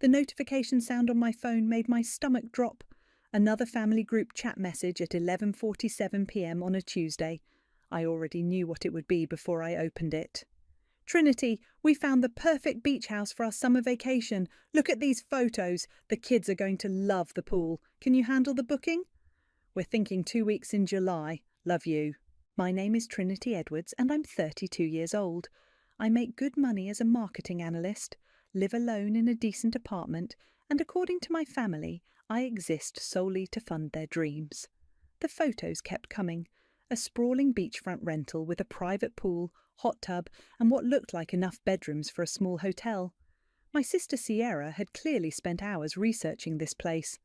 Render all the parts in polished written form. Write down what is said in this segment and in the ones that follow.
The notification sound on my phone made my stomach drop. Another family group chat message at 11:47 p.m. on a Tuesday. I already knew what it would be before I opened it. Trinity, we found the perfect beach house for our summer vacation. Look at these photos. The kids are going to love the pool. Can you handle the booking? We're thinking 2 weeks in July. Love you. My name is Trinity Edwards and I'm 32 years old. I make good money as a marketing analyst, live alone in a decent apartment, and according to my family, I exist solely to fund their dreams. The photos kept coming. A sprawling beachfront rental with a private pool, hot tub, and what looked like enough bedrooms for a small hotel. My sister Sierra had clearly spent hours researching this place.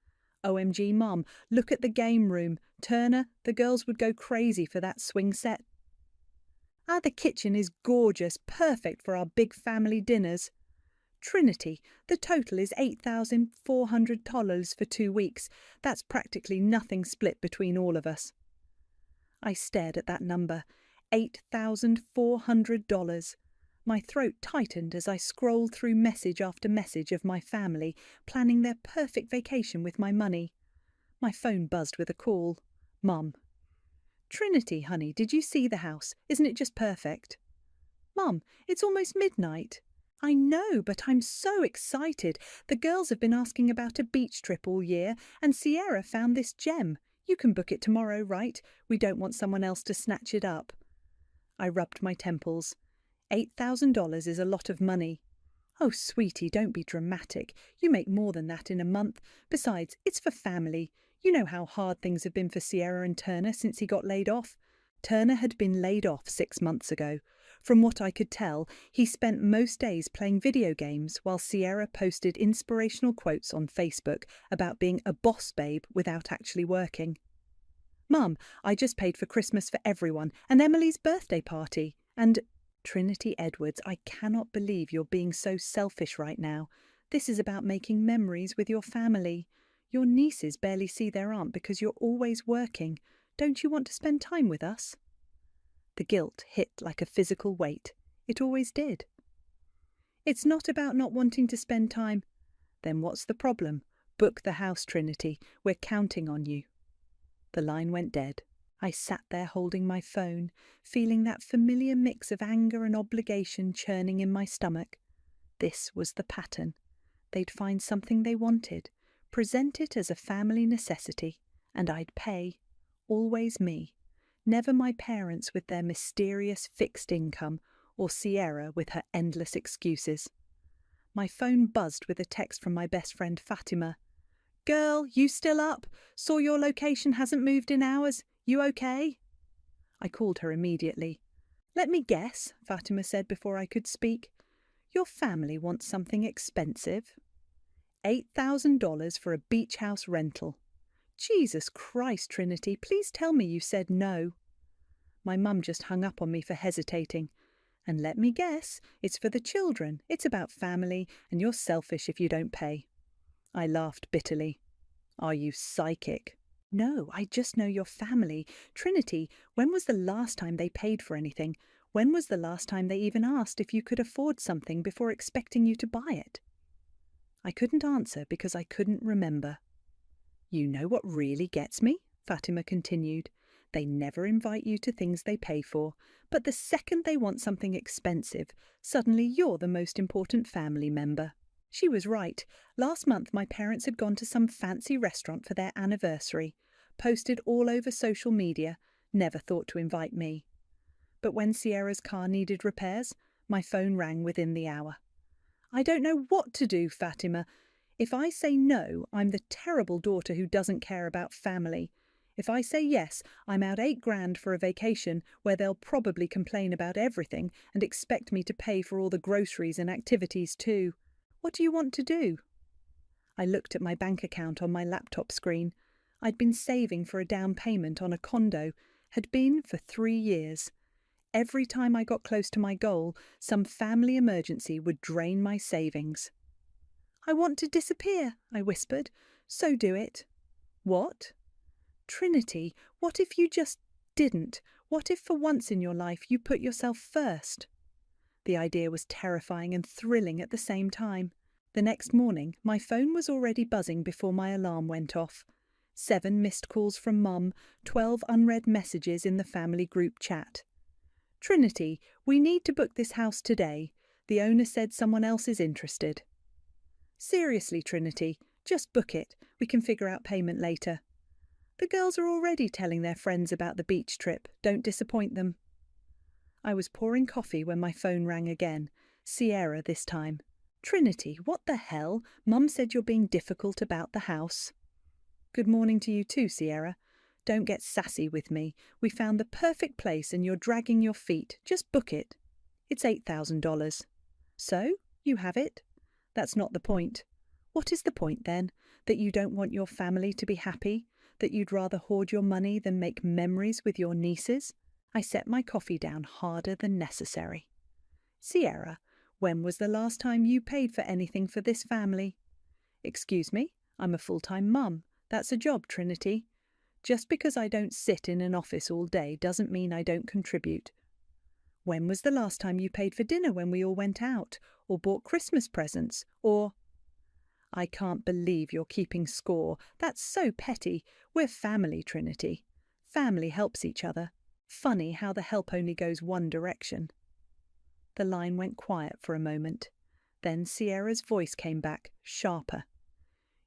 OMG, Mom, look at the game room. Turner, the girls would go crazy for that swing set. Ah, the kitchen is gorgeous, perfect for our big family dinners. Trinity, the total is $8,400 for 2 weeks. That's practically nothing split between all of us. I stared at that number. $8,400. My throat tightened as I scrolled through message after message of my family, planning their perfect vacation with my money. My phone buzzed with a call. Mum. Trinity, honey, did you see the house? Isn't it just perfect? Mum, it's almost midnight. I know, but I'm so excited. The girls have been asking about a beach trip all year, and Sierra found this gem. You can book it tomorrow, right? We don't want someone else to snatch it up. I rubbed my temples. $8,000 is a lot of money. Oh, sweetie, don't be dramatic. You make more than that in a month. Besides, it's for family. You know how hard things have been for Sierra and Turner since he got laid off. Turner had been laid off 6 months ago. From what I could tell, he spent most days playing video games while Sierra posted inspirational quotes on Facebook about being a boss babe without actually working. Mum, I just paid for Christmas for everyone and Emily's birthday party. And Trinity Edwards, I cannot believe you're being so selfish right now. This is about making memories with your family. Your nieces barely see their aunt because you're always working. Don't you want to spend time with us? The guilt hit like a physical weight. It always did. It's not about not wanting to spend time. Then what's the problem? Book the house, Trinity. We're counting on you. The line went dead. I sat there holding my phone, feeling that familiar mix of anger and obligation churning in my stomach. This was the pattern. They'd find something they wanted, present it as a family necessity, and I'd pay. Always me. Never my parents with their mysterious fixed income, or Sierra with her endless excuses. My phone buzzed with a text from my best friend Fatima. Girl, you still up? Saw your location hasn't moved in hours. You okay? I called her immediately. Let me guess, Fatima said before I could speak. Your family wants something expensive. $8,000 for a beach house rental. Jesus Christ, Trinity, please tell me you said no. My mum just hung up on me for hesitating. And let me guess, it's for the children. It's about family, and you're selfish if you don't pay. I laughed bitterly. Are you psychic? No, I just know your family. Trinity, when was the last time they paid for anything? When was the last time they even asked if you could afford something before expecting you to buy it? I couldn't answer because I couldn't remember. You know what really gets me? Fatima continued. They never invite you to things they pay for, but the second they want something expensive, suddenly you're the most important family member. She was right. Last month my parents had gone to some fancy restaurant for their anniversary, posted all over social media, never thought to invite me. But when Sierra's car needed repairs, my phone rang within the hour. I don't know what to do, Fatima. If I say no, I'm the terrible daughter who doesn't care about family. If I say yes, I'm out $8,000 for a vacation where they'll probably complain about everything and expect me to pay for all the groceries and activities too. What do you want to do? I looked at my bank account on my laptop screen. I'd been saving for a down payment on a condo, had been for 3 years. Every time I got close to my goal, some family emergency would drain my savings. I want to disappear, I whispered. So do it. What? Trinity, what if you just didn't? What if for once in your life you put yourself first? The idea was terrifying and thrilling at the same time. The next morning, my phone was already buzzing before my alarm went off. 7 missed calls from Mum, 12 unread messages in the family group chat. Trinity, we need to book this house today. The owner said someone else is interested. Seriously, Trinity, just book it. We can figure out payment later. The girls are already telling their friends about the beach trip. Don't disappoint them. I was pouring coffee when my phone rang again. Sierra this time. Trinity, what the hell? Mum said you're being difficult about the house. Good morning to you too, Sierra. Don't get sassy with me. We found the perfect place and you're dragging your feet. Just book it. It's $8,000. So, you have it? That's not the point. What is the point then? That you don't want your family to be happy? That you'd rather hoard your money than make memories with your nieces? I set my coffee down harder than necessary. Sierra, when was the last time you paid for anything for this family? Excuse me, I'm a full-time mum. That's a job, Trinity. Just because I don't sit in an office all day doesn't mean I don't contribute. When was the last time you paid for dinner when we all went out, or bought Christmas presents, or... I can't believe you're keeping score. That's so petty. We're family, Trinity. Family helps each other. Funny how the help only goes one direction. The line went quiet for a moment. Then Sierra's voice came back, sharper.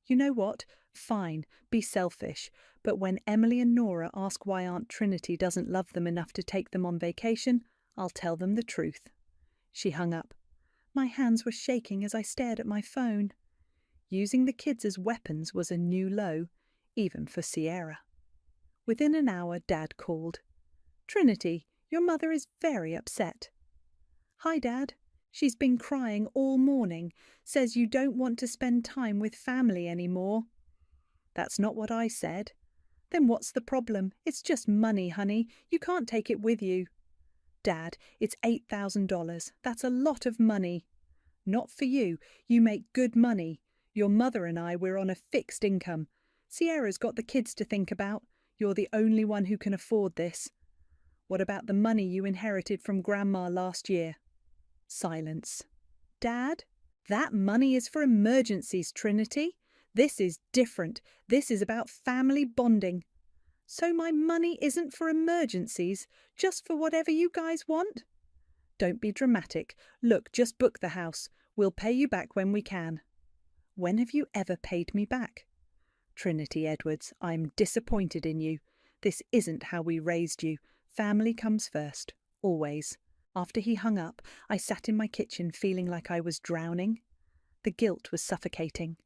You know what? Fine, be selfish. But when Emily and Nora ask why Aunt Trinity doesn't love them enough to take them on vacation, I'll tell them the truth. She hung up. My hands were shaking as I stared at my phone. Using the kids as weapons was a new low, even for Sierra. Within an hour, Dad called. Trinity, your mother is very upset. Hi, Dad. She's been crying all morning, says you don't want to spend time with family anymore. That's not what I said. Then what's the problem? It's just money, honey. You can't take it with you. Dad, it's $8,000. That's a lot of money. Not for you. You make good money. Your mother and we're on a fixed income. Sierra's got the kids to think about. You're the only one who can afford this. What about the money you inherited from Grandma last year? Silence. Dad, that money is for emergencies, Trinity. This is different. This is about family bonding. So my money isn't for emergencies, just for whatever you guys want? Don't be dramatic. Look, just book the house. We'll pay you back when we can. When have you ever paid me back? Trinity Edwards, I'm disappointed in you. This isn't how we raised you. Family comes first, always. After he hung up, I sat in my kitchen feeling like I was drowning. The guilt was suffocating.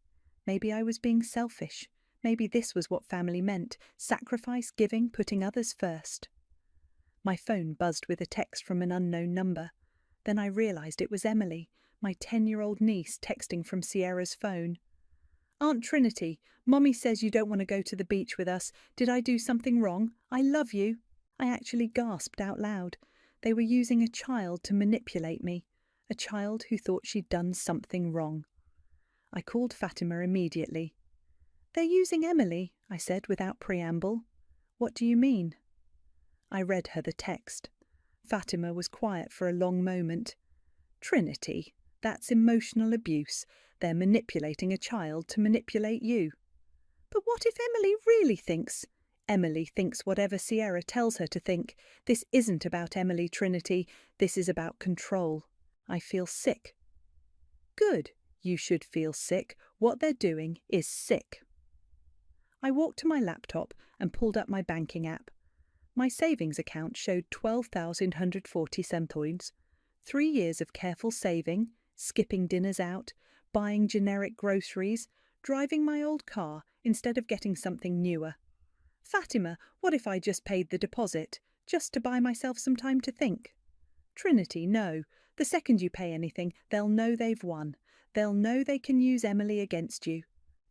Maybe I was being selfish. Maybe this was what family meant, sacrifice, giving, putting others first. My phone buzzed with a text from an unknown number. Then I realised it was Emily, my 10-year-old niece, texting from Sierra's phone. Aunt Trinity, Mommy says you don't want to go to the beach with us. Did I do something wrong? I love you. I actually gasped out loud. They were using a child to manipulate me, a child who thought she'd done something wrong. I called Fatima immediately. They're using Emily, I said without preamble. What do you mean? I read her the text. Fatima was quiet for a long moment. Trinity, that's emotional abuse. They're manipulating a child to manipulate you. But what if Emily really thinks? Emily thinks whatever Sierra tells her to think. This isn't about Emily, Trinity. This is about control. I feel sick. Good. You should feel sick. What they're doing is sick. I walked to my laptop and pulled up my banking app. My savings account showed 12,140 centipoints. 3 years of careful saving, skipping dinners out, buying generic groceries, driving my old car instead of getting something newer. Fatima, what if I just paid the deposit, just to buy myself some time to think? Trinity, no. The second you pay anything, they'll know they've won. They'll know they can use Emily against you.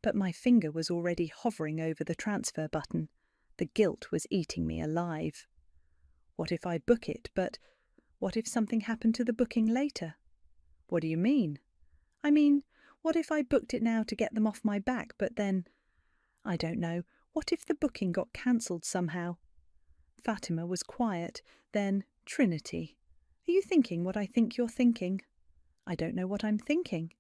But my finger was already hovering over the transfer button. The guilt was eating me alive. What if I book it, but what if something happened to the booking later? What do you mean? I mean, what if I booked it now to get them off my back, but then... I don't know. What if the booking got cancelled somehow? Fatima was quiet. Then, Trinity, are you thinking what I think you're thinking? I don't know what I'm thinking.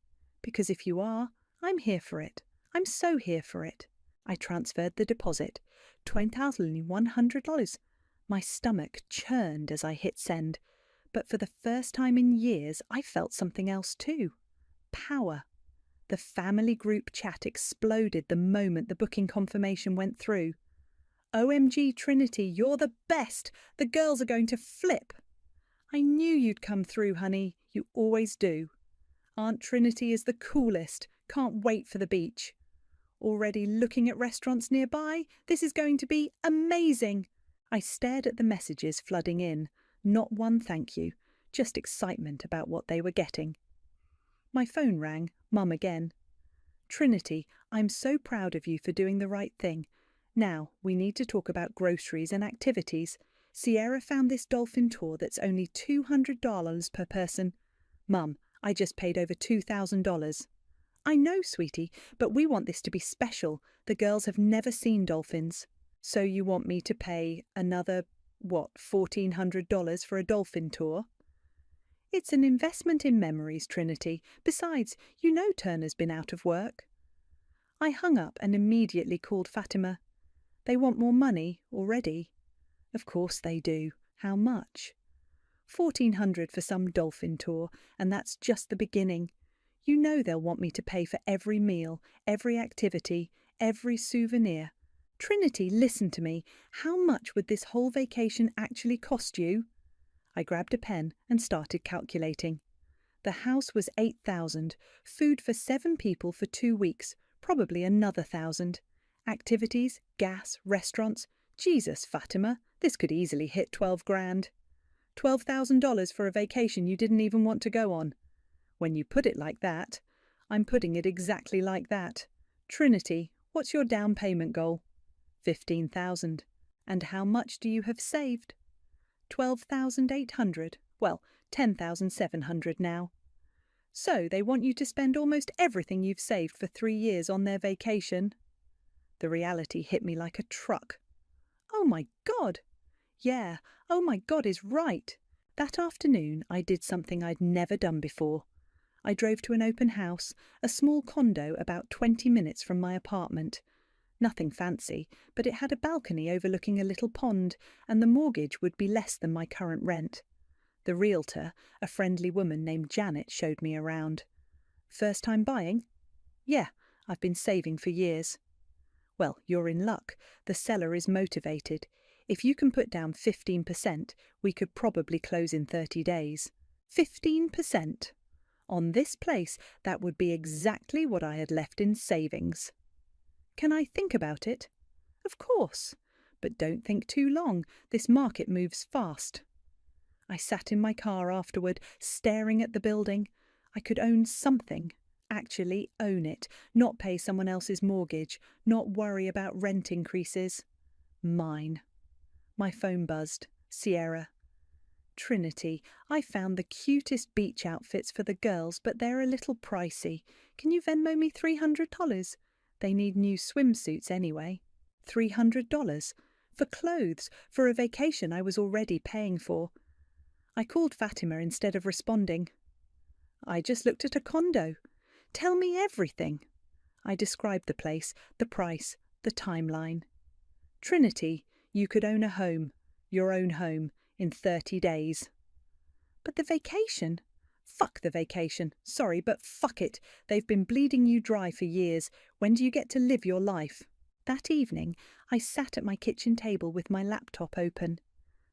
Because if you are, I'm here for it. I'm so here for it. I transferred the deposit, $2,100. My stomach churned as I hit send, but for the first time in years I felt something else too. Power. The family group chat exploded the moment the booking confirmation went through. OMG Trinity, you're the best! The girls are going to flip! I knew you'd come through, honey. You always do. Aunt Trinity is the coolest. Can't wait for the beach. Already looking at restaurants nearby? This is going to be amazing! I stared at the messages flooding in. Not one thank you, just excitement about what they were getting. My phone rang, Mum again. Trinity, I'm so proud of you for doing the right thing. Now, we need to talk about groceries and activities. Sierra found this dolphin tour that's only $200 per person. Mum, I just paid over $2,000. I know, sweetie, but we want this to be special. The girls have never seen dolphins. So you want me to pay another, $1,400 for a dolphin tour? It's an investment in memories, Trinity. Besides, you know Turner's been out of work. I hung up and immediately called Fatima. They want more money already. Of course they do. How much? $1,400 for some dolphin tour, and that's just the beginning. You know they'll want me to pay for every meal, every activity, every souvenir. Trinity, listen to me. How much would this whole vacation actually cost you? I grabbed a pen and started calculating. The house was $8,000, food for 7 people for 2 weeks, probably another $1,000. Activities, gas, restaurants. Jesus, Fatima, this could easily hit $12,000. $12,000 for a vacation you didn't even want to go on. When you put it like that, I'm putting it exactly like that. Trinity, what's your down payment goal? $15,000. And how much do you have saved? $12,800. Well, $10,700 now. So they want you to spend almost everything you've saved for 3 years on their vacation. The reality hit me like a truck. Oh my God! Yeah, oh my God is right. That afternoon I did something I'd never done before. I drove to an open house, a small condo about 20 minutes from my apartment. Nothing fancy, but it had a balcony overlooking a little pond, and the mortgage would be less than my current rent. The realtor, a friendly woman named Janet, showed me around. First time buying? Yeah, I've been saving for years. Well, you're in luck. The seller is motivated. If you can put down 15%, we could probably close in 30 days. 15%! On this place, that would be exactly what I had left in savings. Can I think about it? Of course. But don't think too long. This market moves fast. I sat in my car afterward, staring at the building. I could own something. Actually own it. Not pay someone else's mortgage. Not worry about rent increases. Mine. My phone buzzed. Sierra. Trinity, I found the cutest beach outfits for the girls, but they're a little pricey. Can you Venmo me $300? They need new swimsuits anyway. $300? For clothes, for a vacation I was already paying for. I called Fatima instead of responding. I just looked at a condo. Tell me everything. I described the place, the price, the timeline. Trinity, you could own a home, your own home, in 30 days. But the vacation? Fuck the vacation. Sorry, but fuck it. They've been bleeding you dry for years. When do you get to live your life? That evening, I sat at my kitchen table with my laptop open.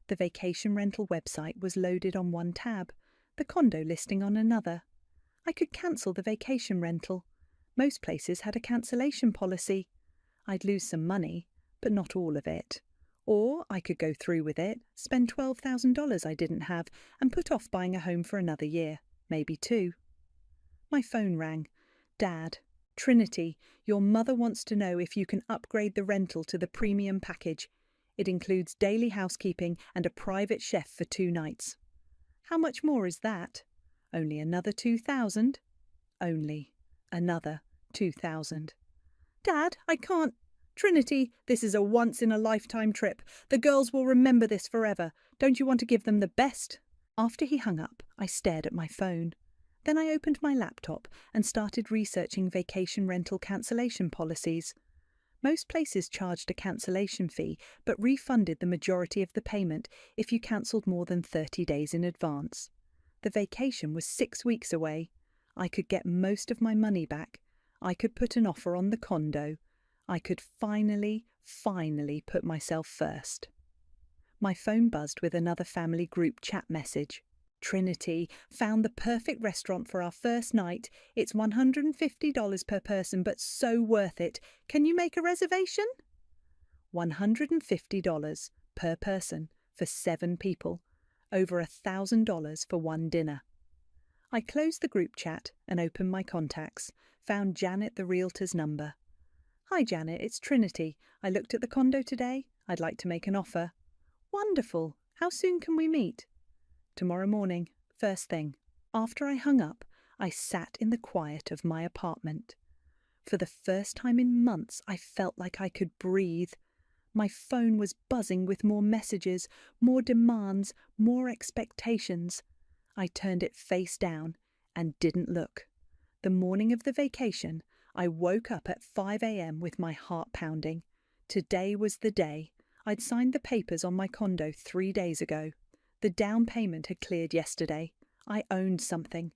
The vacation rental website was loaded on one tab, the condo listing on another. I could cancel the vacation rental. Most places had a cancellation policy. I'd lose some money, but not all of it. Or I could go through with it, spend $12,000 I didn't have, and put off buying a home for another year, maybe 2. My phone rang. Dad, Trinity, your mother wants to know if you can upgrade the rental to the premium package. It includes daily housekeeping and a private chef for 2 nights. How much more is that? Only another $2,000? Only another $2,000. Dad, I can't. Trinity, this is a once-in-a-lifetime trip. The girls will remember this forever. Don't you want to give them the best? After he hung up, I stared at my phone. Then I opened my laptop and started researching vacation rental cancellation policies. Most places charged a cancellation fee but refunded the majority of the payment if you cancelled more than 30 days in advance. The vacation was 6 weeks away. I could get most of my money back. I could put an offer on the condo. I could finally put myself first. My phone buzzed with another family group chat message. Trinity, found the perfect restaurant for our first night. It's $150 per person, but so worth it. Can you make a reservation? $150 per person for 7 people. Over $1,000 for one dinner. I closed the group chat and opened my contacts. Found Janet the realtor's number. Hi Janet, it's Trinity. I looked at the condo today. I'd like to make an offer. Wonderful. How soon can we meet? Tomorrow morning, first thing. After I hung up, I sat in the quiet of my apartment. For the first time in months, I felt like I could breathe. My phone was buzzing with more messages, more demands, more expectations. I turned it face down and didn't look. The morning of the vacation, I woke up at 5 a.m. with my heart pounding. Today was the day. I'd signed the papers on my condo 3 days ago. The down payment had cleared yesterday. I owned something.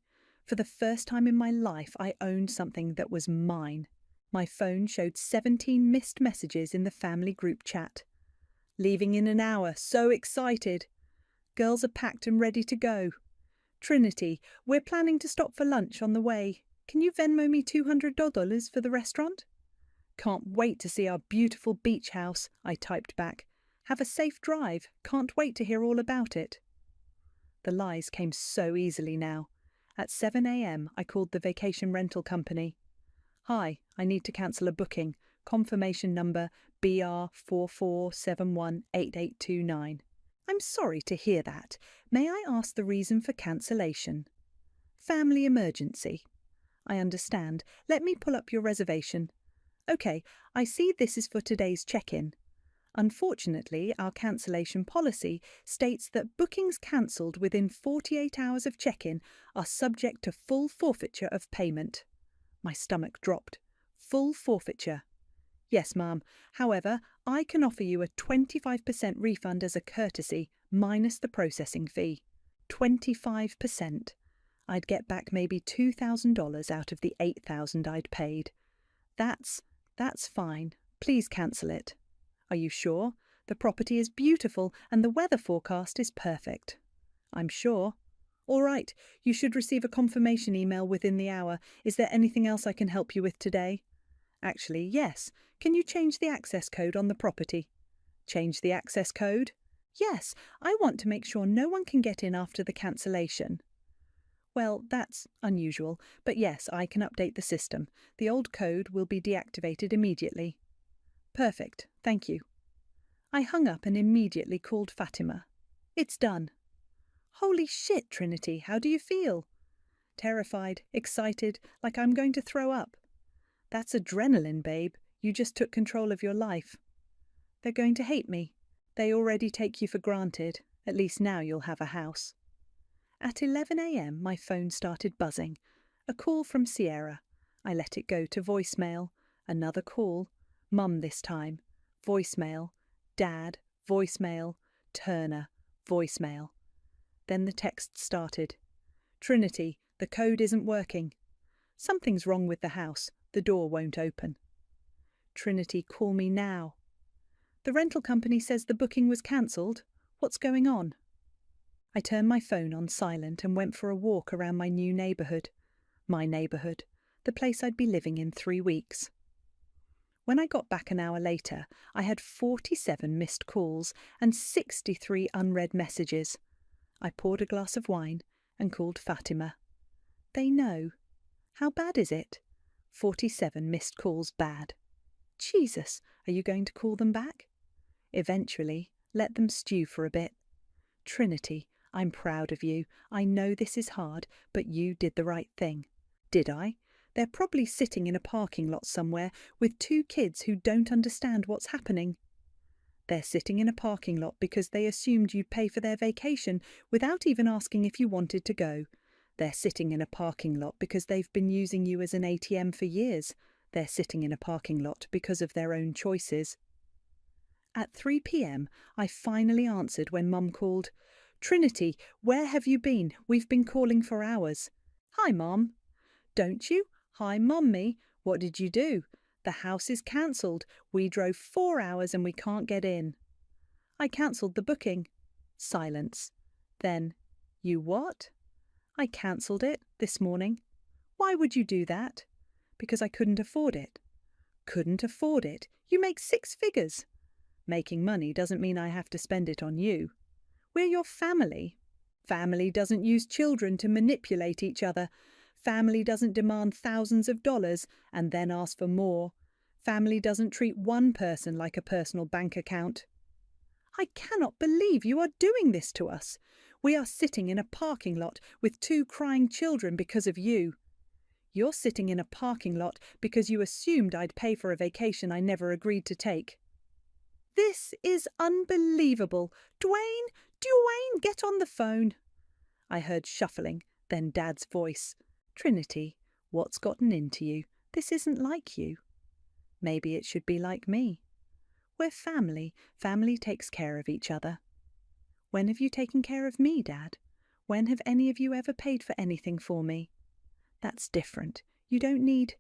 For the first time in my life, I owned something that was mine. My phone showed 17 missed messages in the family group chat. Leaving in an hour, so excited. Girls are packed and ready to go. Trinity, we're planning to stop for lunch on the way. Can you Venmo me $200 for the restaurant? Can't wait to see our beautiful beach house, I typed back. Have a safe drive. Can't wait to hear all about it. The lies came so easily now. At 7 a.m. I called the vacation rental company. Hi, I need to cancel a booking. Confirmation number BR44718829. I'm sorry to hear that. May I ask the reason for cancellation? Family emergency. I understand. Let me pull up your reservation. Okay, I see this is for today's check-in. Unfortunately, our cancellation policy states that bookings cancelled within 48 hours of check-in are subject to full forfeiture of payment. My stomach dropped. Full forfeiture. Yes, ma'am. However, I can offer you a 25% refund as a courtesy, minus the processing fee. 25%. I'd get back maybe $2,000 out of the $8,000 I'd paid. That's fine. Please cancel it. Are you sure? The property is beautiful and the weather forecast is perfect. I'm sure. All right, you should receive a confirmation email within the hour. Is there anything else I can help you with today? Actually, yes. Can you change the access code on the property? Change the access code? Yes, I want to make sure no one can get in after the cancellation. Well, that's unusual, but yes, I can update the system. The old code will be deactivated immediately. Perfect, thank you. I hung up and immediately called Fatima. It's done. Holy shit, Trinity, how do you feel? Terrified, excited, like I'm going to throw up. That's adrenaline, babe. You just took control of your life. They're going to hate me. They already take you for granted. At least now you'll have a house. At 11 a.m. my phone started buzzing. A call from Sierra. I let it go to voicemail. Another call. Mum this time. Voicemail. Dad. Voicemail. Turner. Voicemail. Then the text started. Trinity, the code isn't working. Something's wrong with the house. The door won't open. Trinity, call me now. The rental company says the booking was cancelled. What's going on? I turned my phone on silent and went for a walk around my new neighbourhood. My neighbourhood. The place I'd be living in 3 weeks. When I got back an hour later, I had 47 missed calls and 63 unread messages. I poured a glass of wine and called Fatima. They know. How bad is it? 47 missed calls bad. Jesus, are you going to call them back? Eventually, let them stew for a bit. Trinity, I'm proud of you. I know this is hard, but you did the right thing. Did I? They're probably sitting in a parking lot somewhere with 2 kids who don't understand what's happening. They're sitting in a parking lot because they assumed you'd pay for their vacation without even asking if you wanted to go. They're sitting in a parking lot because they've been using you as an ATM for years. They're sitting in a parking lot because of their own choices. At 3 p.m, I finally answered when Mum called. "Trinity, where have you been? We've been calling for hours." "Hi, Mum." "Don't you? Hi, Mummy. What did you do?" "The house is cancelled. We drove 4 hours and we can't get in." "I cancelled the booking." Silence. Then, "You what?" "I cancelled it this morning." "Why would you do that?" "Because I couldn't afford it." "Couldn't afford it? You make 6 figures." "Making money doesn't mean I have to spend it on you." "We're your family." "Family doesn't use children to manipulate each other. Family doesn't demand thousands of dollars and then ask for more. Family doesn't treat one person like a personal bank account." "I cannot believe you are doing this to us. We are sitting in a parking lot with 2 crying children because of you." "You're sitting in a parking lot because you assumed I'd pay for a vacation I never agreed to take." "This is unbelievable. Dwayne, get on the phone." I heard shuffling, then Dad's voice. "Trinity, what's gotten into you? This isn't like you." "Maybe it should be like me." "We're family. Family takes care of each other." "When have you taken care of me, Dad? When have any of you ever paid for anything for me?" "That's different. You don't need—"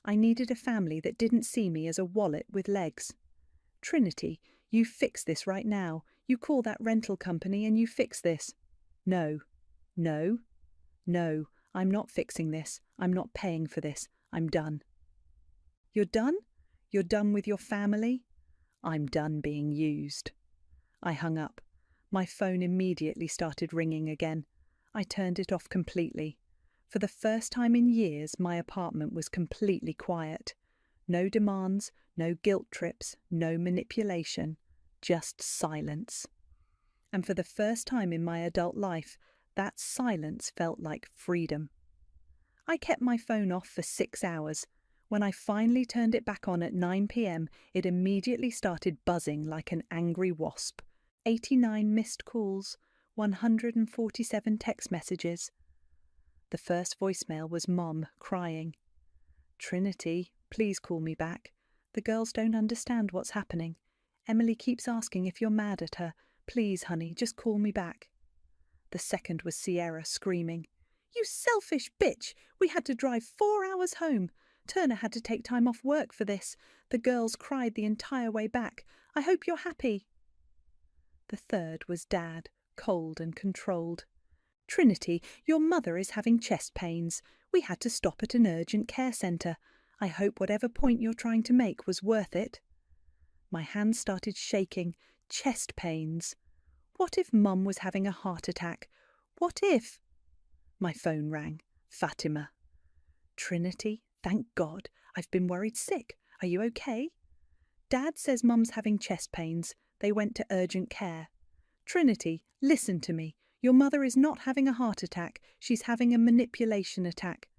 "I needed a family that didn't see me as a wallet with legs." "Trinity, you fix this right now. You call that rental company and you fix this." "No. No. No. I'm not fixing this. I'm not paying for this. I'm done." "You're done? You're done with your family?" "I'm done being used." I hung up. My phone immediately started ringing again. I turned it off completely. For the first time in years, my apartment was completely quiet. No demands, no guilt trips, no manipulation, just silence. And for the first time in my adult life, that silence felt like freedom. I kept my phone off for 6 hours. When I finally turned it back on at 9 p.m, it immediately started buzzing like an angry wasp. 89 missed calls, 147 text messages. The first voicemail was Mom crying. "Trinity, please call me back. The girls don't understand what's happening. Emily keeps asking if you're mad at her. Please, honey, just call me back." The second was Sierra screaming. "You selfish bitch! We had to drive 4 hours home. Turner had to take time off work for this. The girls cried the entire way back. I hope you're happy." The third was Dad, cold and controlled. "Trinity, your mother is having chest pains. We had to stop at an urgent care centre. I hope whatever point you're trying to make was worth it." My hands started shaking. Chest pains. What if Mum was having a heart attack? What if— My phone rang. Fatima. "Trinity, thank God. I've been worried sick. Are you okay?" "Dad says Mum's having chest pains. They went to urgent care." "Trinity, listen to me. Your mother is not having a heart attack. She's having a manipulation attack."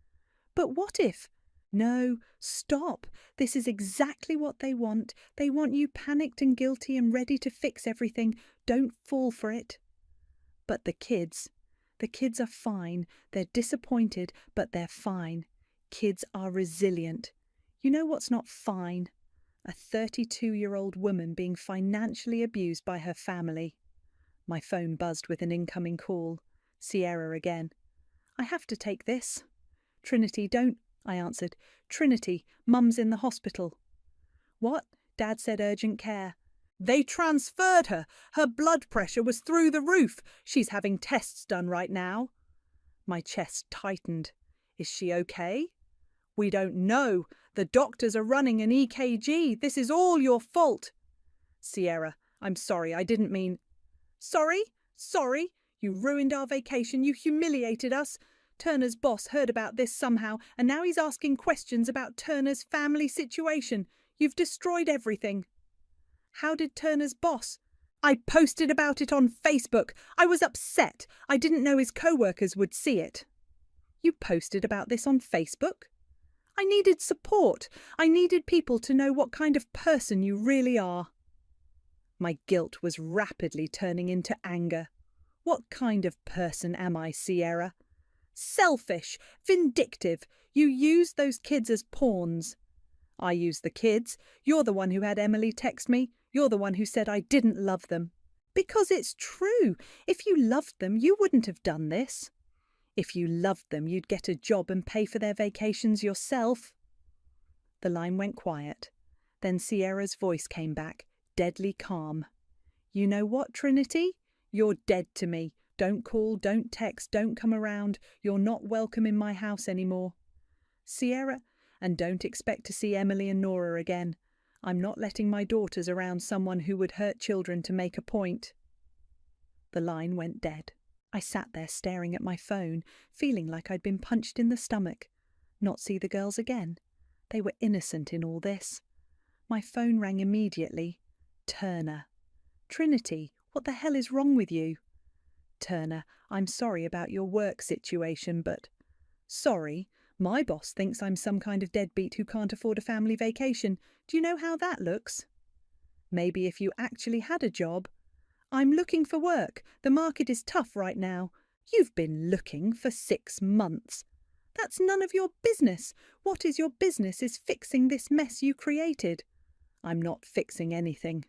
"But what if—" "No, stop. This is exactly what they want. They want you panicked and guilty and ready to fix everything. Don't fall for it." "But the kids are fine. They're disappointed, but they're fine. Kids are resilient. You know what's not fine? A 32-year-old woman being financially abused by her family." My phone buzzed with an incoming call. Sierra again. "I have to take this." "Trinity, don't—" I answered. "Trinity, Mum's in the hospital." "What?" Dad said urgent care. "They transferred her. Her blood pressure was through the roof. She's having tests done right now." My chest tightened. "Is she okay?" "We don't know. The doctors are running an EKG. This is all your fault." "Sierra, I'm sorry. I didn't mean—" "Sorry? Sorry? You ruined our vacation. You humiliated us. Turner's boss heard about this somehow, and now he's asking questions about Turner's family situation. You've destroyed everything." "How did Turner's boss—" "I posted about it on Facebook. I was upset. I didn't know his co-workers would see it." "You posted about this on Facebook?" "I needed support. I needed people to know what kind of person you really are." My guilt was rapidly turning into anger. What kind of person am I, Sierra? Selfish, vindictive. You used those kids as pawns. I used the kids. You're the one who had Emily text me. You're the one who said I didn't love them. Because it's true. If you loved them, you wouldn't have done this. If you loved them, you'd get a job and pay for their vacations yourself. The line went quiet. Then Sierra's voice came back, deadly calm. You know what, Trinity? You're dead to me. Don't call, don't text, don't come around. You're not welcome in my house anymore. Sierra, and don't expect to see Emily and Nora again. I'm not letting my daughters around someone who would hurt children to make a point. The line went dead. I sat there staring at my phone, feeling like I'd been punched in the stomach. Not see the girls again. They were innocent in all this. My phone rang immediately. Turner. Trinity, what the hell is wrong with you? Turner, I'm sorry about your work situation, but... Sorry? My boss thinks I'm some kind of deadbeat who can't afford a family vacation. Do you know how that looks? Maybe if you actually had a job. I'm looking for work. The market is tough right now. You've been looking for 6 months. That's none of your business. What is your business is fixing this mess you created. I'm not fixing anything.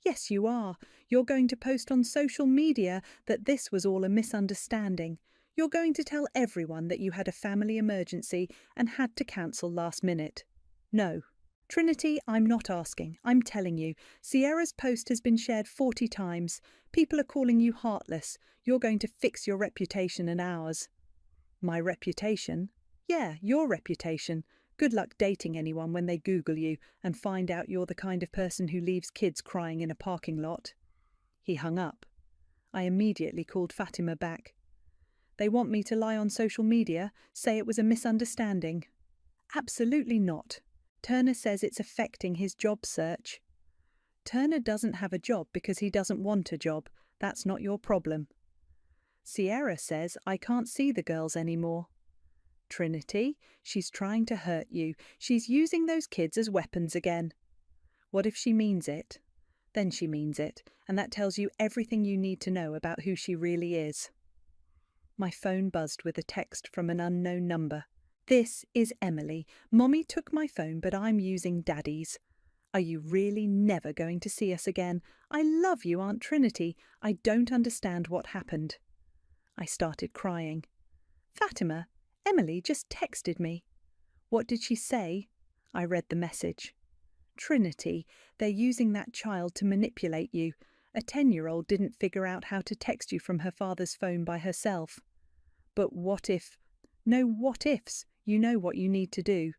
Yes, you are. You're going to post on social media that this was all a misunderstanding. You're going to tell everyone that you had a family emergency and had to cancel last minute. No. Trinity, I'm not asking. I'm telling you. Sierra's post has been shared 40 times. People are calling you heartless. You're going to fix your reputation and ours. My reputation? Yeah, your reputation. Good luck dating anyone when they Google you and find out you're the kind of person who leaves kids crying in a parking lot. He hung up. I immediately called Fatima back. They want me to lie on social media, say it was a misunderstanding. Absolutely not. Turner says it's affecting his job search. Turner doesn't have a job because he doesn't want a job. That's not your problem. Sierra says I can't see the girls anymore. Trinity, she's trying to hurt you. She's using those kids as weapons again. What if she means it? Then she means it, and that tells you everything you need to know about who she really is. My phone buzzed with a text from an unknown number. This is Emily. Mommy took my phone, but I'm using Daddy's. Are you really never going to see us again? I love you, Aunt Trinity. I don't understand what happened. I started crying. Fatima, Emily just texted me. What did she say? I read the message. Trinity, they're using that child to manipulate you. A 10-year-old didn't figure out how to text you from her father's phone by herself. But what if... No what ifs. You know what you need to do.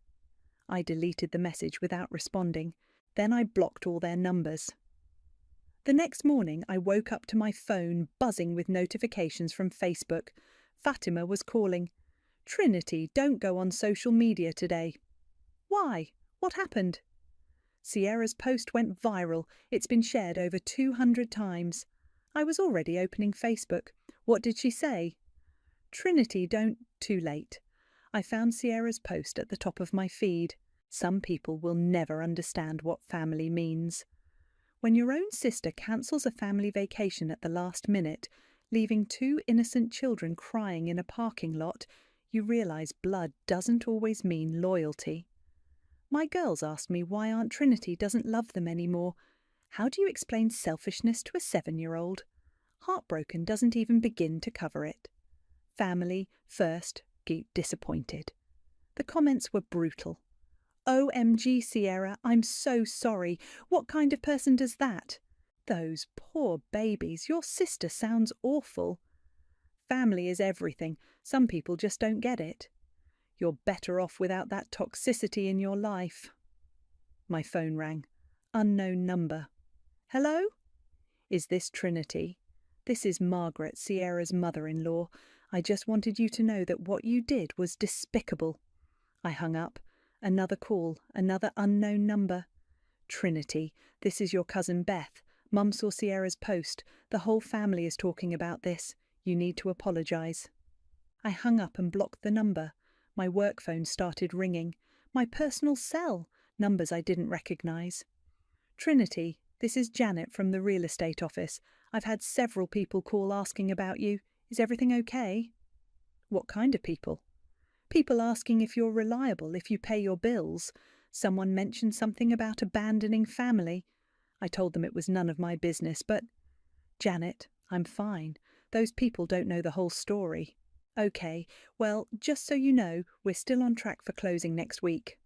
I deleted the message without responding. Then I blocked all their numbers. The next morning I woke up to my phone buzzing with notifications from Facebook. Fatima was calling. Trinity, don't go on social media today. Why? What happened? Sierra's post went viral. It's been shared over 200 times. I was already opening Facebook. What did she say? Trinity, don't... Too late. I found Sierra's post at the top of my feed. Some people will never understand what family means. When your own sister cancels a family vacation at the last minute, leaving 2 innocent children crying in a parking lot, you realise blood doesn't always mean loyalty. My girls asked me why Aunt Trinity doesn't love them anymore. How do you explain selfishness to a 7-year-old? Heartbroken doesn't even begin to cover it. Family first, disappointed. The comments were brutal. OMG, Sierra, I'm so sorry. What kind of person does that? Those poor babies, your sister sounds awful. Family is everything. Some people just don't get it. You're better off without that toxicity in your life. My phone rang. Unknown number. Hello? Is this Trinity? This is Margaret, Sierra's mother-in-law. I just wanted you to know that what you did was despicable. I hung up. Another call, another unknown number. Trinity, this is your cousin Beth. Mum saw Sierra's post. The whole family is talking about this. You need to apologise. I hung up and blocked the number. My work phone started ringing. My personal cell. Numbers I didn't recognise. Trinity, this is Janet from the real estate office. I've had several people call asking about you. Is everything okay? What kind of people? People asking if you're reliable, if you pay your bills. Someone mentioned something about abandoning family. I told them it was none of my business, but... Janet, I'm fine. Those people don't know the whole story. Okay, well, just so you know, we're still on track for closing next week.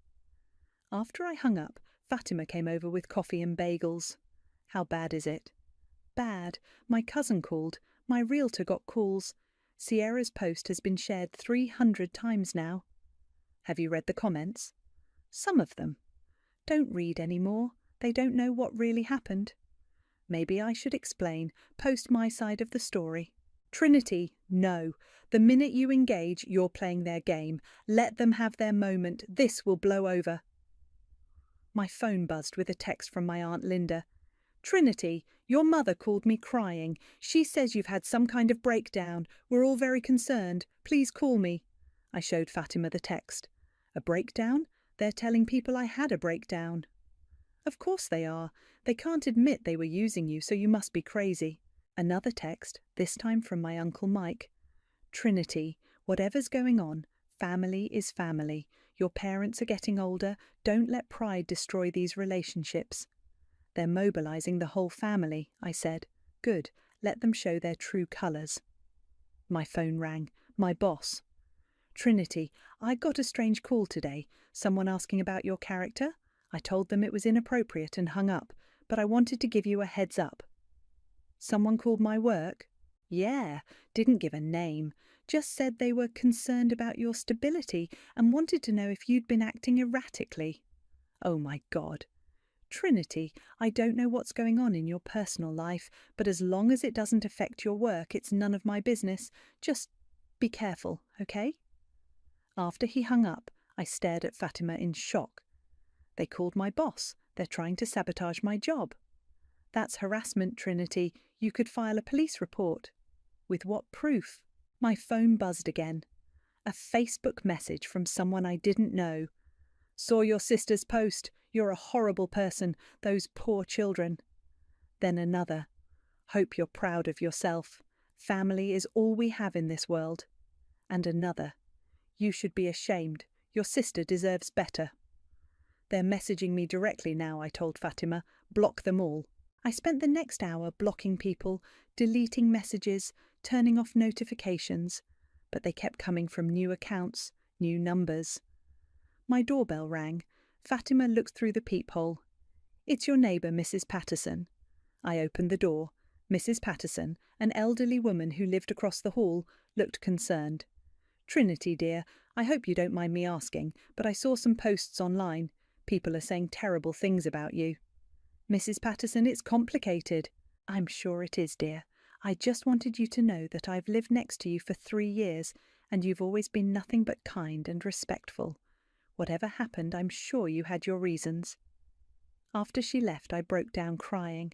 After I hung up, Fatima came over with coffee and bagels. How bad is it? Bad. My cousin called. My realtor got calls. Sierra's post has been shared 300 times now. Have you read the comments? Some of them. Don't read any more. They don't know what really happened. Maybe I should explain, post my side of the story. Trinity, no. The minute you engage, you're playing their game. Let them have their moment. This will blow over. My phone buzzed with a text from my Aunt Linda. Trinity, your mother called me crying. She says you've had some kind of breakdown. We're all very concerned. Please call me. I showed Fatima the text. A breakdown? They're telling people I had a breakdown. Of course they are. They can't admit they were using you, so you must be crazy. Another text, this time from my Uncle Mike. Trinity, whatever's going on, family is family. Your parents are getting older. Don't let pride destroy these relationships. They're mobilizing the whole family, I said. Good. Let them show their true colours. My phone rang. My boss. Trinity, I got a strange call today. Someone asking about your character. I told them it was inappropriate and hung up, but I wanted to give you a heads up. Someone called my work? Yeah, didn't give a name. Just said they were concerned about your stability and wanted to know if you'd been acting erratically. Oh my God. Trinity, I don't know what's going on in your personal life, but as long as it doesn't affect your work, it's none of my business. Just be careful, okay? After he hung up, I stared at Fatima in shock. They called my boss. They're trying to sabotage my job. That's harassment, Trinity. You could file a police report. With what proof? My phone buzzed again. A Facebook message from someone I didn't know. Saw your sister's post. You're a horrible person. Those poor children. Then another. Hope you're proud of yourself. Family is all we have in this world. And another. You should be ashamed. Your sister deserves better. They're messaging me directly now, I told Fatima. Block them all. I spent the next hour blocking people, deleting messages, turning off notifications, but they kept coming from new accounts, new numbers. My doorbell rang. Fatima looked through the peephole. It's your neighbour, Mrs. Patterson. I opened the door. Mrs. Patterson, an elderly woman who lived across the hall, looked concerned. Trinity, dear, I hope you don't mind me asking, but I saw some posts online. People are saying terrible things about you. Mrs. Patterson, it's complicated. I'm sure it is, dear. I just wanted you to know that I've lived next to you for 3 years, and you've always been nothing but kind and respectful. Whatever happened, I'm sure you had your reasons. After she left, I broke down crying.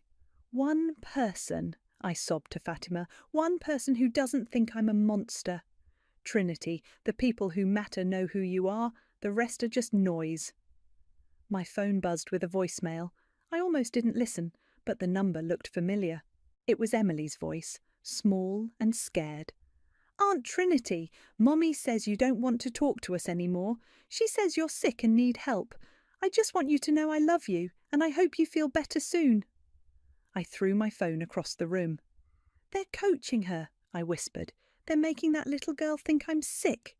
One person, I sobbed to Fatima, one person who doesn't think I'm a monster. Trinity, the people who matter know who you are, the rest are just noise. My phone buzzed with a voicemail. I almost didn't listen, but the number looked familiar. It was Emily's voice, small and scared. Aunt Trinity, Mommy says you don't want to talk to us anymore. She says you're sick and need help. I just want you to know I love you, and I hope you feel better soon. I threw my phone across the room. They're coaching her, I whispered. They're making that little girl think I'm sick.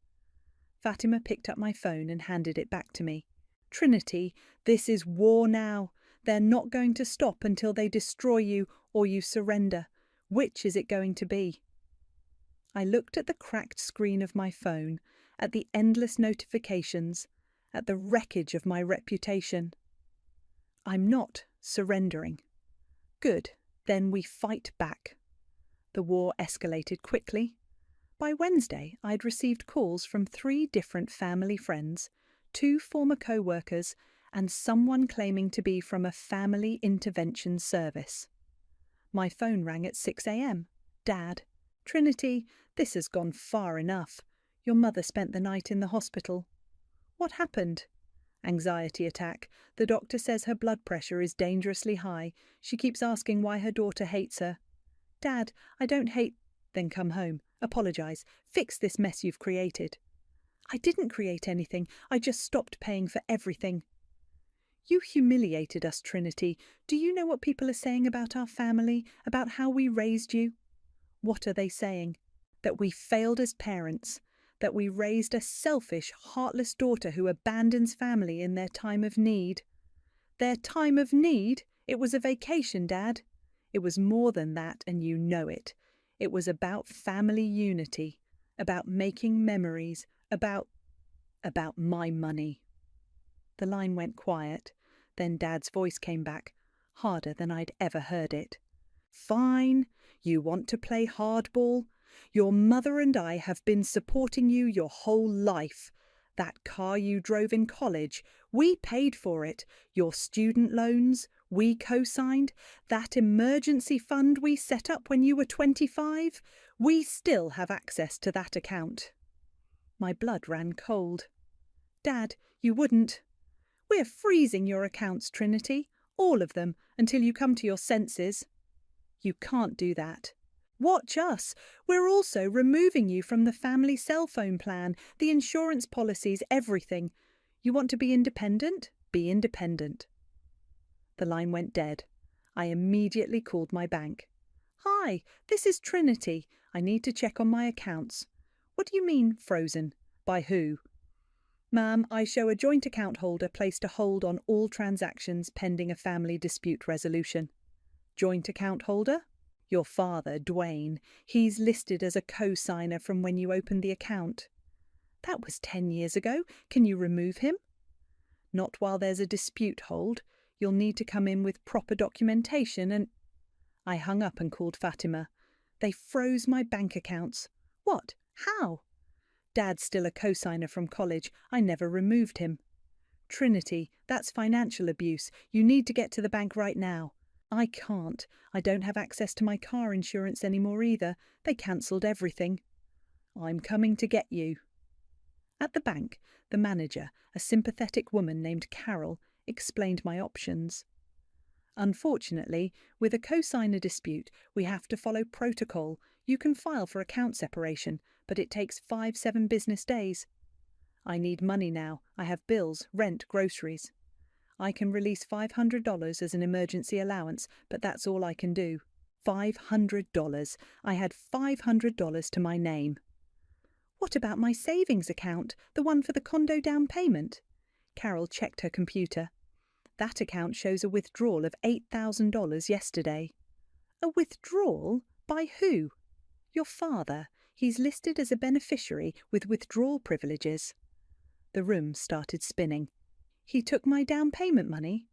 Fatima picked up my phone and handed it back to me. Trinity, this is war now. They're not going to stop until they destroy you or you surrender. Which is it going to be? I looked at the cracked screen of my phone, at the endless notifications, at the wreckage of my reputation. I'm not surrendering. Good, then we fight back. The war escalated quickly. By Wednesday, I'd received calls from 3 different family friends, 2 former co-workers, and someone claiming to be from a family intervention service. My phone rang at 6 a.m. Dad, Trinity, this has gone far enough. Your mother spent the night in the hospital. What happened? Anxiety attack. The doctor says her blood pressure is dangerously high. She keeps asking why her daughter hates her. Dad, I don't hate... Then come home. Apologise. Fix this mess you've created. I didn't create anything. I just stopped paying for everything. You humiliated us, Trinity. Do you know what people are saying about our family, about how we raised you? What are they saying? That we failed as parents, that we raised a selfish, heartless daughter who abandons family in their time of need. Their time of need? It was a vacation, Dad. It was more than that, and you know it. It was about family unity, about making memories, about my money. The line went quiet. Then Dad's voice came back, harder than I'd ever heard it. Fine, you want to play hardball? Your mother and I have been supporting you your whole life. That car you drove in college, we paid for it. Your student loans, we co-signed. That emergency fund we set up when you were 25, we still have access to that account. My blood ran cold. Dad, you wouldn't. We're freezing your accounts, Trinity, all of them, until you come to your senses. You can't do that. Watch us. We're also removing you from the family cell phone plan, the insurance policies, everything. You want to be independent? Be independent. The line went dead. I immediately called my bank. Hi, this is Trinity. I need to check on my accounts. What do you mean, frozen? By who? Ma'am, I show a joint account holder placed a hold on all transactions pending a family dispute resolution. Joint account holder? Your father, Dwayne. He's listed as a co-signer from when you opened the account. That was 10 years ago. Can you remove him? Not while there's a dispute hold. You'll need to come in with proper documentation and... I hung up and called Fatima. They froze my bank accounts. What? How? Dad's still a co-signer from college. I never removed him. Trinity, that's financial abuse. You need to get to the bank right now. I can't. I don't have access to my car insurance anymore either. They cancelled everything. I'm coming to get you. At the bank, the manager, a sympathetic woman named Carol, explained my options. Unfortunately, with a co-signer dispute, we have to follow protocol. You can file for account separation, but it takes 5-7 business days. I need money now. I have bills, rent, groceries. I can release $500 as an emergency allowance, but that's all I can do. $500. I had $500 to my name. What about my savings account, the one for the condo down payment? Carol checked her computer. That account shows a withdrawal of $8,000 yesterday. A withdrawal? By who? Your father. He's listed as a beneficiary with withdrawal privileges. The room started spinning. He took my down payment money?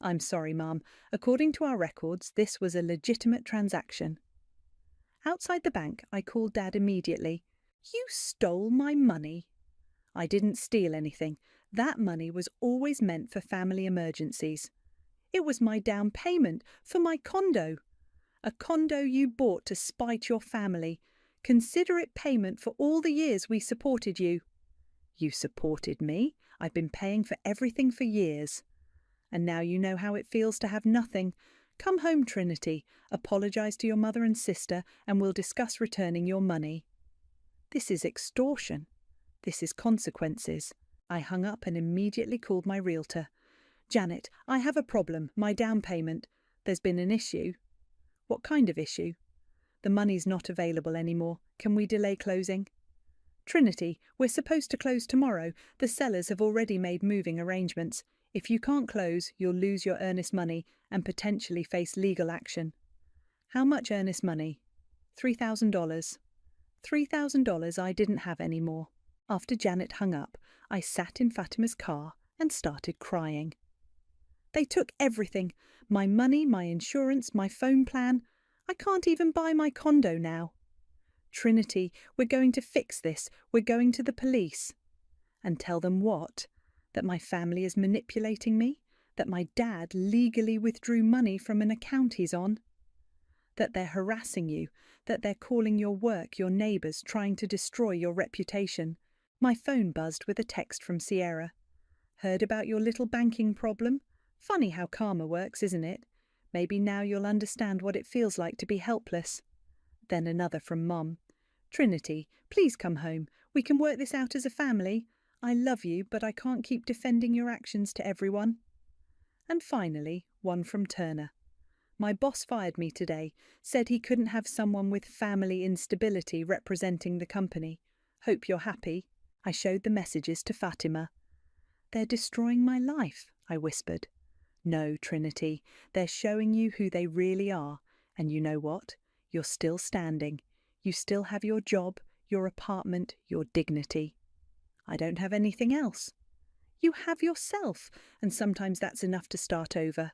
I'm sorry, Mum. According to our records, this was a legitimate transaction. Outside the bank, I called Dad immediately. You stole my money. I didn't steal anything. That money was always meant for family emergencies. It was my down payment for my condo. A condo you bought to spite your family. Consider it payment for all the years we supported you. You supported me. I've been paying for everything for years. And now you know how it feels to have nothing. Come home, Trinity. Apologise to your mother and sister, and we'll discuss returning your money. This is extortion. This is consequences. I hung up and immediately called my realtor. Janet, I have a problem. My down payment. There's been an issue. What kind of issue? The money's not available anymore. Can we delay closing? Trinity, we're supposed to close tomorrow. The sellers have already made moving arrangements. If you can't close, you'll lose your earnest money and potentially face legal action. How much earnest money? $3,000. $3,000 I didn't have anymore. After Janet hung up, I sat in Fatima's car and started crying. They took everything. My money, my insurance, my phone plan. I can't even buy my condo now. Trinity, we're going to fix this. We're going to the police. And tell them what? That my family is manipulating me? That my dad legally withdrew money from an account he's on? That they're harassing you? That they're calling your work, your neighbours, trying to destroy your reputation? My phone buzzed with a text from Sierra. Heard about your little banking problem? Funny how karma works, isn't it? Maybe now you'll understand what it feels like to be helpless. Then another from Mum. Trinity, please come home. We can work this out as a family. I love you, but I can't keep defending your actions to everyone. And finally, one from Turner. My boss fired me today, said he couldn't have someone with family instability representing the company. Hope you're happy. I showed the messages to Fatima. They're destroying my life, I whispered. No, Trinity, they're showing you who they really are. And you know what? You're still standing. You still have your job, your apartment, your dignity. I don't have anything else. You have yourself, and sometimes that's enough to start over.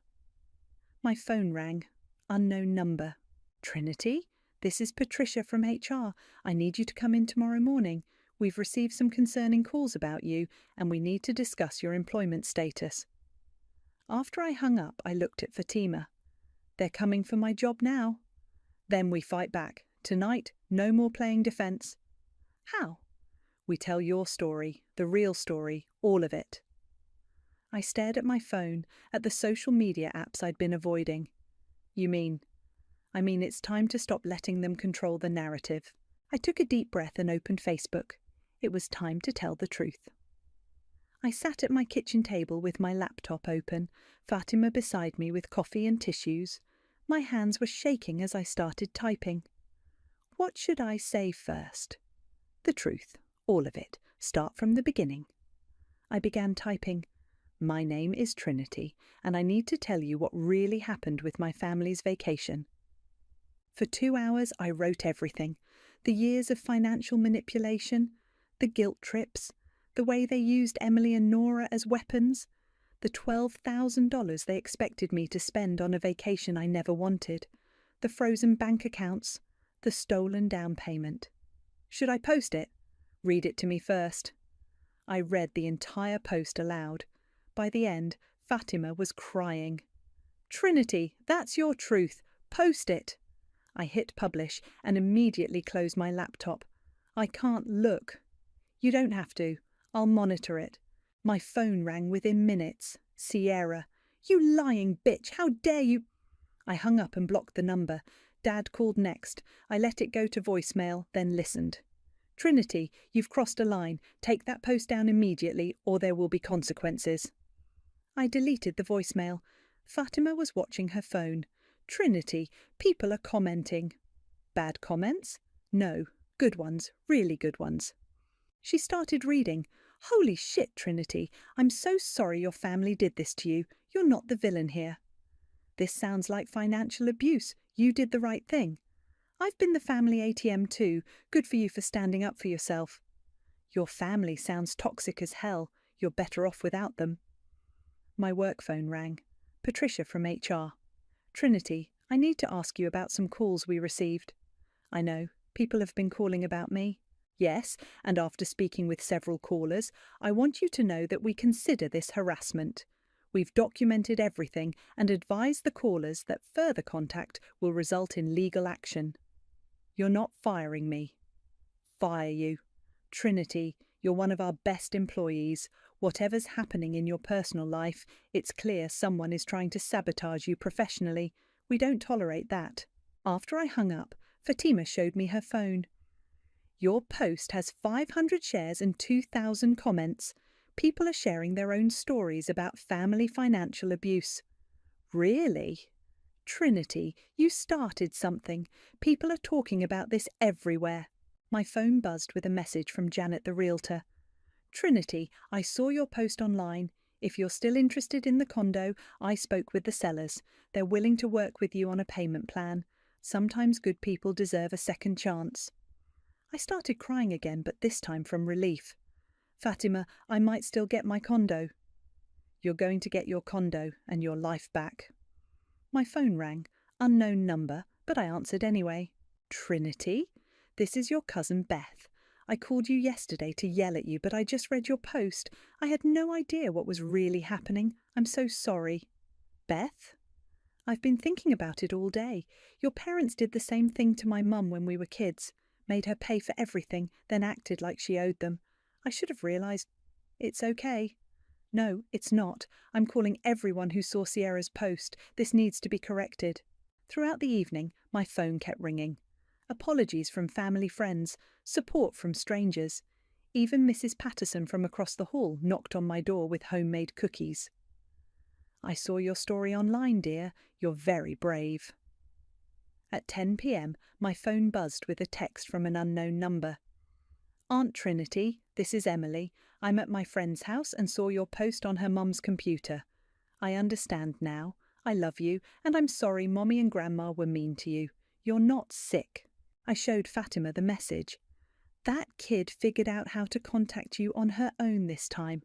My phone rang. Unknown number. Trinity, this is Patricia from HR. I need you to come in tomorrow morning. We've received some concerning calls about you, and we need to discuss your employment status. After I hung up, I looked at Fatima. They're coming for my job now. Then we fight back. Tonight, no more playing defence. How? We tell your story, the real story, all of it. I stared at my phone, at the social media apps I'd been avoiding. You mean? I mean it's time to stop letting them control the narrative. I took a deep breath and opened Facebook. It was time to tell the truth. I sat at my kitchen table with my laptop open, Fatima beside me with coffee and tissues. My hands were shaking as I started typing. What should I say first? The truth, all of it. Start from the beginning. I began typing. My name is Trinity, and I need to tell you what really happened with my family's vacation. For 2 hours I wrote everything. The years of financial manipulation, the guilt trips, the way they used Emily and Nora as weapons, the $12,000 they expected me to spend on a vacation I never wanted, the frozen bank accounts, the stolen down payment. Should I post it? Read it to me first. I read the entire post aloud. By the end, Fatima was crying. Trinity, that's your truth. Post it. I hit publish and immediately closed my laptop. I can't look. You don't have to. I'll monitor it. My phone rang within minutes. Sierra. You lying bitch, how dare you? I hung up and blocked the number. Dad called next. I let it go to voicemail, then listened. Trinity, you've crossed a line. Take that post down immediately or there will be consequences. I deleted the voicemail. Fatima was watching her phone. Trinity, people are commenting. Bad comments? No, good ones, really good ones. She started reading. Holy shit, Trinity, I'm so sorry your family did this to you. You're not the villain here. This sounds like financial abuse. You did the right thing. I've been the family ATM too. Good for you for standing up for yourself. Your family sounds toxic as hell. You're better off without them. My work phone rang. Patricia from HR. Trinity, I need to ask you about some calls we received. I know, people have been calling about me. Yes, and after speaking with several callers, I want you to know that we consider this harassment. We've documented everything and advised the callers that further contact will result in legal action. You're not firing me. Fire you. Trinity, you're one of our best employees. Whatever's happening in your personal life, it's clear someone is trying to sabotage you professionally. We don't tolerate that. After I hung up, Fatima showed me her phone. Your post has 500 shares and 2,000 comments. People are sharing their own stories about family financial abuse. Really? Trinity, you started something. People are talking about this everywhere. My phone buzzed with a message from Janet the realtor. Trinity, I saw your post online. If you're still interested in the condo, I spoke with the sellers. They're willing to work with you on a payment plan. Sometimes good people deserve a second chance. I started crying again, but this time from relief. Fatima, I might still get my condo. You're going to get your condo and your life back. My phone rang. Unknown number, but I answered anyway. Trinity? This is your cousin Beth. I called you yesterday to yell at you, but I just read your post. I had no idea what was really happening. I'm so sorry. Beth? I've been thinking about it all day. Your parents did the same thing to my mum when we were kids. Made her pay for everything, then acted like she owed them. I should have realised. It's okay. No, it's not. I'm calling everyone who saw Sierra's post. This needs to be corrected. Throughout the evening, my phone kept ringing. Apologies from family friends, support from strangers. Even Mrs. Patterson from across the hall knocked on my door with homemade cookies. I saw your story online, dear. You're very brave. At 10 p.m, my phone buzzed with a text from an unknown number. Aunt Trinity, this is Emily. I'm at my friend's house and saw your post on her mum's computer. I understand now. I love you, and I'm sorry Mommy and Grandma were mean to you. You're not sick. I showed Fatima the message. That kid figured out how to contact you on her own this time.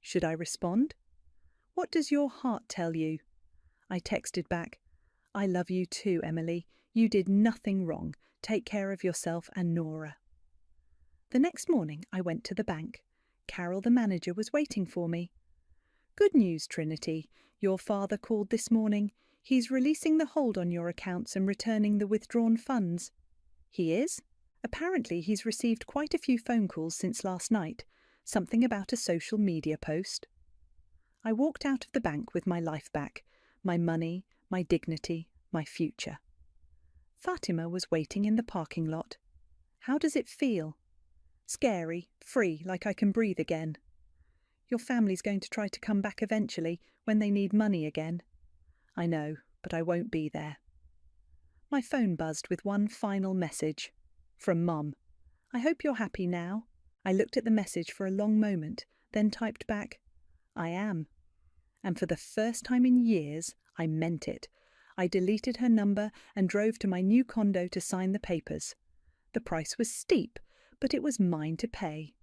Should I respond? What does your heart tell you? I texted back, I love you too, Emily. You did nothing wrong. Take care of yourself and Nora. The next morning I went to the bank. Carol, the manager, was waiting for me. Good news, Trinity. Your father called this morning. He's releasing the hold on your accounts and returning the withdrawn funds. He is? Apparently he's received quite a few phone calls since last night. Something about a social media post. I walked out of the bank with my life back. My money, my dignity, my future. Fatima was waiting in the parking lot. How does it feel? Scary, free, like I can breathe again. Your family's going to try to come back eventually, when they need money again. I know, but I won't be there. My phone buzzed with one final message. From Mum. I hope you're happy now. I looked at the message for a long moment, then typed back, I am. And for the first time in years, I meant it. I deleted her number and drove to my new condo to sign the papers. The price was steep, but it was mine to pay.